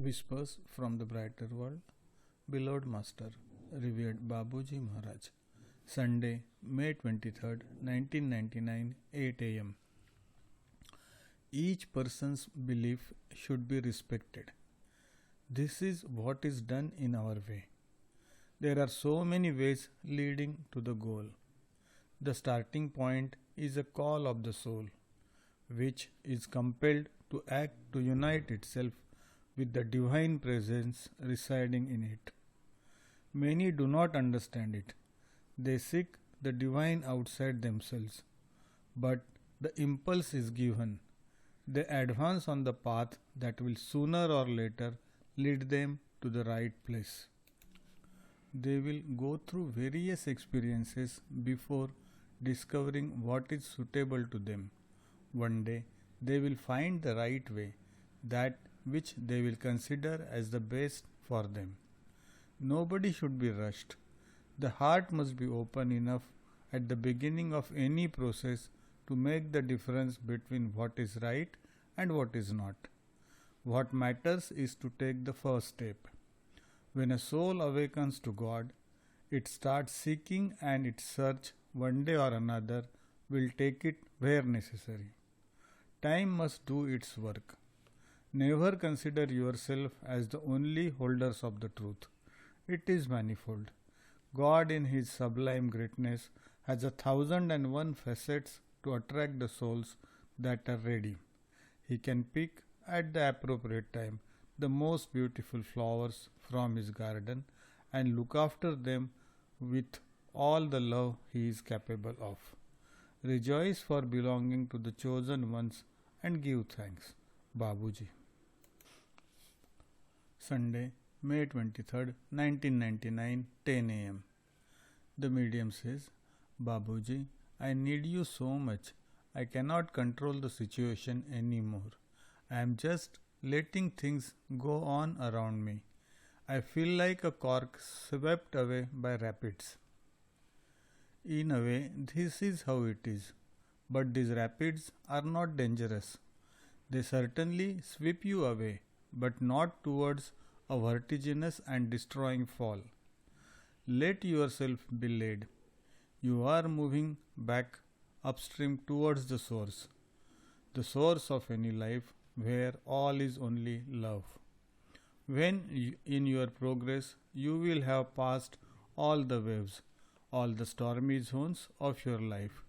Whispers from the Brighter World, Beloved Master, revered Babuji Maharaj, Sunday, May 23rd, 1999, 8 am. Each person's belief should be respected. This is what is done in our way. There are so many ways leading to the goal. The starting point is a call of the soul, which is compelled to act to unite itself with the divine presence residing in it. Many do not understand it. They seek the divine outside themselves, but the impulse is given. They advance on the path that will sooner or later lead them to the right place. They will go through various experiences before discovering what is suitable to them. One day they will find the right way, that which they will consider as the best for them. Nobody should be rushed. The heart must be open enough at the beginning of any process to make the difference between what is right and what is not. What matters is to take the first step. When a soul awakens to God, it starts seeking, and its search one day or another will take it where necessary. Time must do its work. Never consider yourself as the only holders of the truth. It is manifold. God in His sublime greatness has 1,001 facets to attract the souls that are ready. He can pick at the appropriate time the most beautiful flowers from His garden and look after them with all the love He is capable of. Rejoice for belonging to the chosen ones and give thanks. Babuji. Sunday, May 23rd, 1999, 10 am. The medium says, Babuji, I need you so much. I cannot control the situation anymore. I am just letting things go on around me. I feel like a cork swept away by rapids. In a way, this is how it is. But these rapids are not dangerous. They certainly sweep you away, but not towards a vertiginous and destroying fall. Let yourself be led. You are moving back upstream towards the source of any life, where all is only love. When in your progress you will have passed all the waves, all the stormy zones of your life.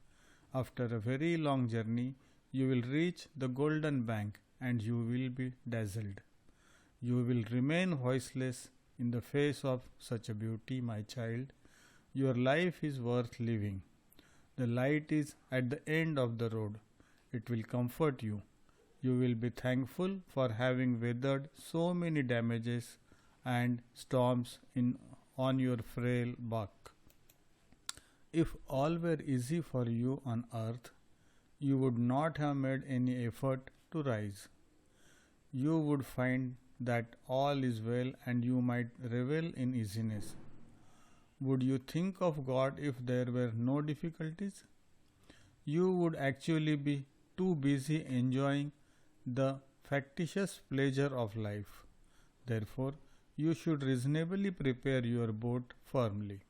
After a very long journey, you will reach the golden bank and you will be dazzled. You will remain voiceless in the face of such a beauty, my child. Your life is worth living. The light is at the end of the road. It will comfort you. You will be thankful for having weathered so many damages and storms on your frail bark. If all were easy for you on earth, you would not have made any effort to rise. You would find that all is well and you might revel in easiness. Would you think of God if there were no difficulties? You would actually be too busy enjoying the factitious pleasure of life. Therefore, you should reasonably prepare your boat firmly.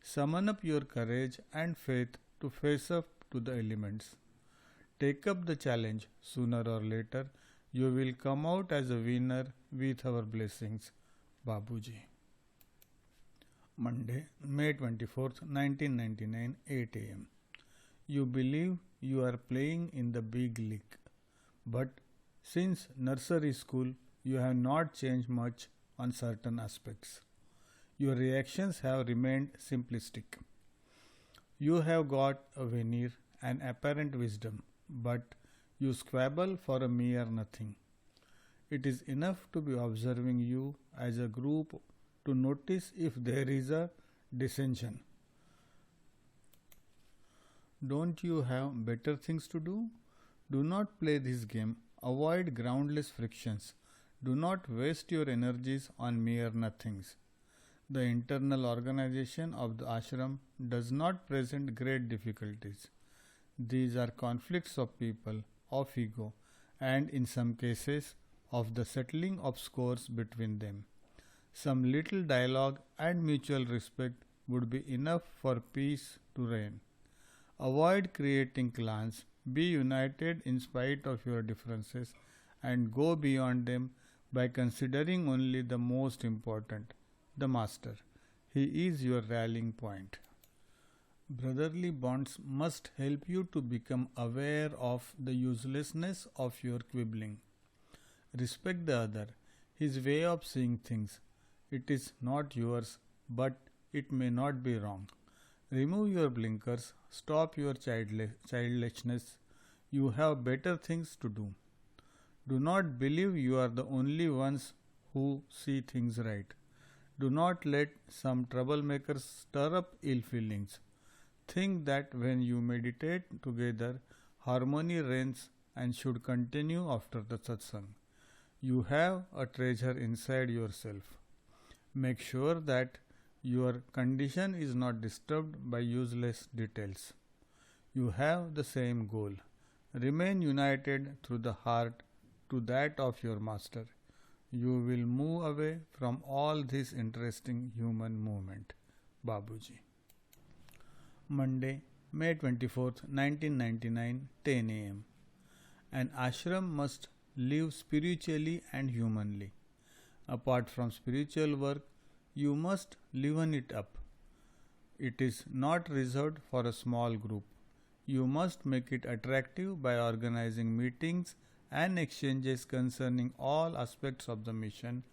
Summon up your courage and faith to face up to the elements. Take up the challenge. Sooner or later, you will come out as a winner with our blessings. Babuji. Monday, May 24th, 1999, 8 am. You believe you are playing in the big league, but since nursery school, you have not changed much on certain aspects. Your reactions have remained simplistic. You have got a veneer and apparent wisdom, but you squabble for a mere nothing. It is enough to be observing you as a group to notice if there is a dissension. Don't you have better things to do? Do not play this game. Avoid groundless frictions. Do not waste your energies on mere nothings. The internal organization of the ashram does not present great difficulties. These are conflicts of people, of ego, and in some cases of the settling of scores between them. Some little dialogue and mutual respect would be enough for peace to reign. Avoid creating clans, be united in spite of your differences, and go beyond them by considering only the most important, the master. He is your rallying point. Brotherly bonds must help you to become aware of the uselessness of your quibbling. Respect the other, his way of seeing things. It is not yours, but it may not be wrong. Remove your blinkers, stop your childishness. You have better things to do. Do not believe you are the only ones who see things right. Do not let some troublemakers stir up ill feelings. Think that when you meditate together, harmony reigns and should continue after the satsang. You have a treasure inside yourself. Make sure that your condition is not disturbed by useless details. You have the same goal. Remain united through the heart to that of your master. You will move away from all this interesting human movement. Babuji. Monday, May 24th, 1999, 10 a.m. An ashram must live spiritually and humanly. Apart from spiritual work, you must liven it up. It is not reserved for a small group. You must make it attractive by organizing meetings and exchanges concerning all aspects of the mission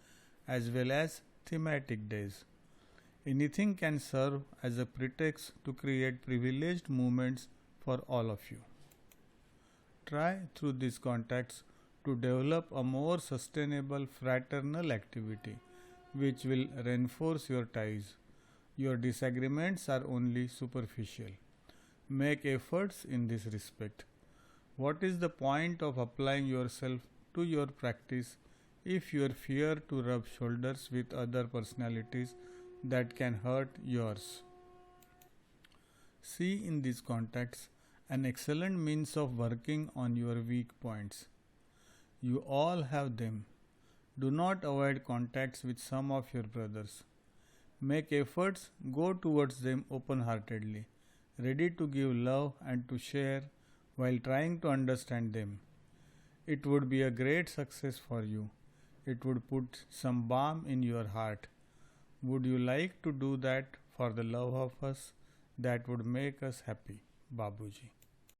as well as thematic days. Anything can serve as a pretext to create privileged moments for all of you. Try through these contacts to develop a more sustainable fraternal activity which will reinforce your ties. Your disagreements are only superficial. Make efforts in this respect. What is the point of applying yourself to your practice if you fear to rub shoulders with other personalities that can hurt yours? See in these contacts an excellent means of working on your weak points. You all have them. Do not avoid contacts with some of your brothers. Make efforts, go towards them open-heartedly, ready to give love and to share while trying to understand them. It would be a great success for you. It would put some balm in your heart. Would you like to do that for the love of us? That would make us happy. Babuji.